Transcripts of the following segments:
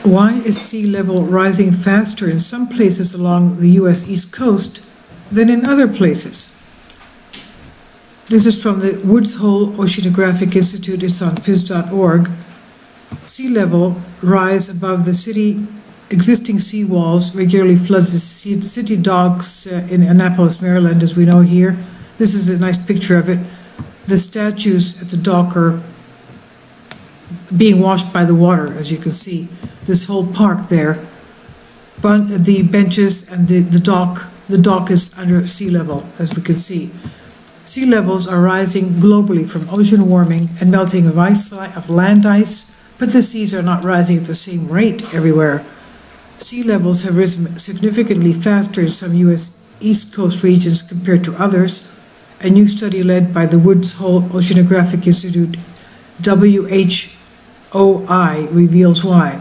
Why is sea level rising faster in some places along the U.S. East Coast than in other places? This is from the Woods Hole Oceanographic Institute. It's on phys.org. Sea level rise above the city. Existing seawalls regularly floods the city docks in Annapolis, Maryland, as we know here. This is a nice picture of it. The statues at the dock are being washed by the water, as you can see. This whole park there, but the benches and the dock is under sea level, as we can see. Sea levels are rising globally from ocean warming and melting of land ice, but the seas are not rising at the same rate everywhere. Sea levels have risen significantly faster in some U.S. East Coast regions compared to others. A new study led by the Woods Hole Oceanographic Institute, WHOI, reveals why.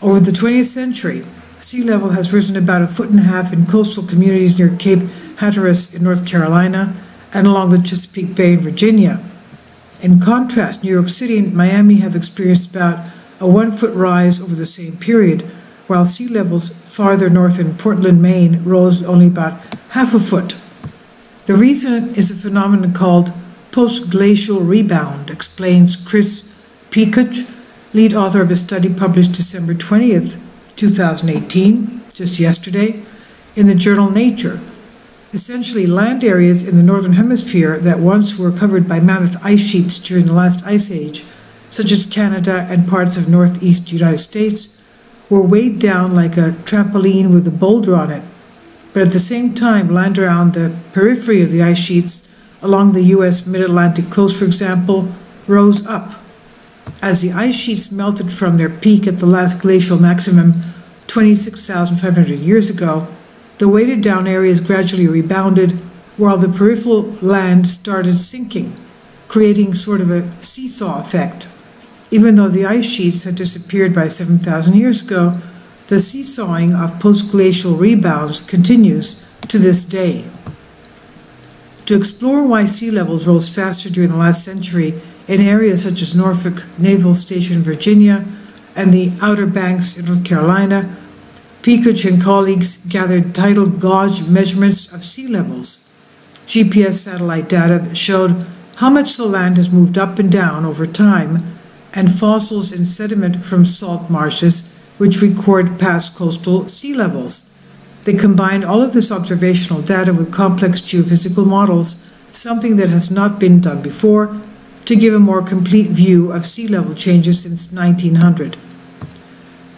Over the 20th century, sea level has risen about 1.5 feet in coastal communities near Cape Hatteras in North Carolina and along the Chesapeake Bay in Virginia. In contrast, New York City and Miami have experienced about a 1-foot rise over the same period, while sea levels farther north in Portland, Maine, rose only about 0.5 foot. The reason is a phenomenon called post-glacial rebound, explains Chris Peacock, lead author of a study published December 20th, 2018, just yesterday, in the journal Nature. Essentially, land areas in the northern hemisphere that once were covered by mammoth ice sheets during the last ice age, such as Canada and parts of northeast United States, were weighed down like a trampoline with a boulder on it. But at the same time, land around the periphery of the ice sheets, along the U.S. mid-Atlantic coast, for example, rose up. As the ice sheets melted from their peak at the last glacial maximum 26,500 years ago, the weighted down areas gradually rebounded, while the peripheral land started sinking, creating sort of a seesaw effect. Even though the ice sheets had disappeared by 7,000 years ago, the seesawing of post-glacial rebounds continues to this day. To explore why sea levels rose faster during the last century in areas such as Norfolk Naval Station, Virginia, and the Outer Banks in North Carolina, Peacock and colleagues gathered tidal gauge measurements of sea levels, GPS satellite data that showed how much the land has moved up and down over time, and fossils and sediment from salt marshes, which record past coastal sea levels. They combined all of this observational data with complex geophysical models, something that has not been done before, to give a more complete view of sea level changes since 1900.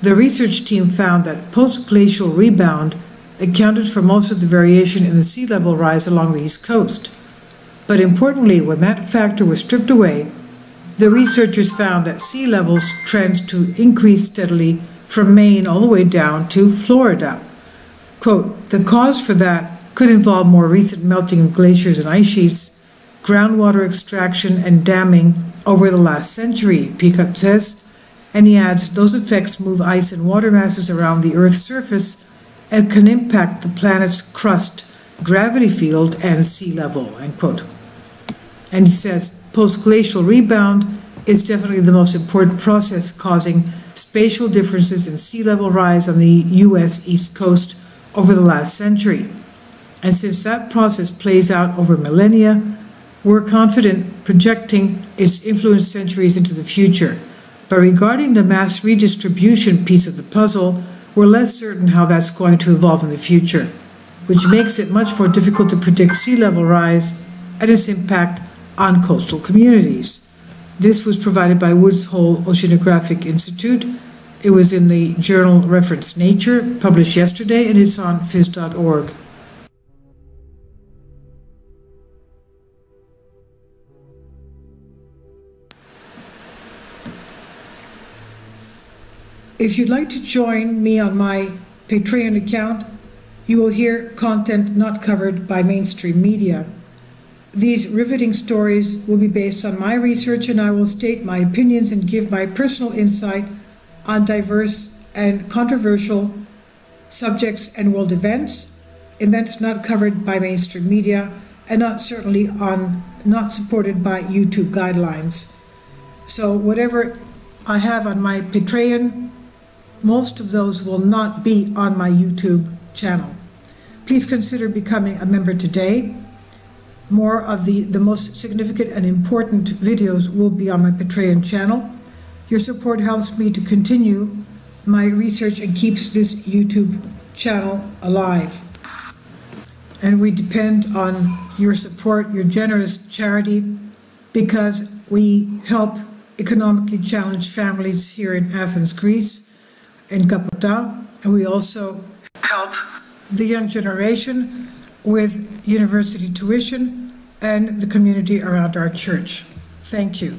The research team found that post-glacial rebound accounted for most of the variation in the sea level rise along the East Coast. But importantly, when that factor was stripped away, the researchers found that sea levels trends to increase steadily from Maine all the way down to Florida. Quote, the cause for that could involve more recent melting of glaciers and ice sheets, groundwater extraction and damming over the last century, Peacock says, and he adds, those effects move ice and water masses around the Earth's surface and can impact the planet's crust, gravity field, and sea level, end quote. And he says, post-glacial rebound is definitely the most important process causing spatial differences in sea level rise on the U.S. East Coast over the last century. And since that process plays out over millennia, we're confident projecting its influence centuries into the future. But regarding the mass redistribution piece of the puzzle, we're less certain how that's going to evolve in the future, which makes it much more difficult to predict sea level rise and its impact on coastal communities. This was provided by Woods Hole Oceanographic Institute. It was in the journal reference Nature, published yesterday, and it's on phys.org. If you'd like to join me on my Patreon account, you will hear content not covered by mainstream media. These riveting stories will be based on my research, and I will state my opinions and give my personal insight on diverse and controversial subjects and world events not covered by mainstream media, and not supported by YouTube guidelines. So whatever I have on my Patreon most of those will not be on my YouTube channel. Please consider becoming a member today. More of the most significant and important videos will be on my Patreon channel. Your support helps me to continue my research and keeps this YouTube channel alive. And we depend on your support, your generous charity, because we help economically challenged families here in Athens, Greece, in Kapota, and we also help the young generation with university tuition and the community around our church. Thank you.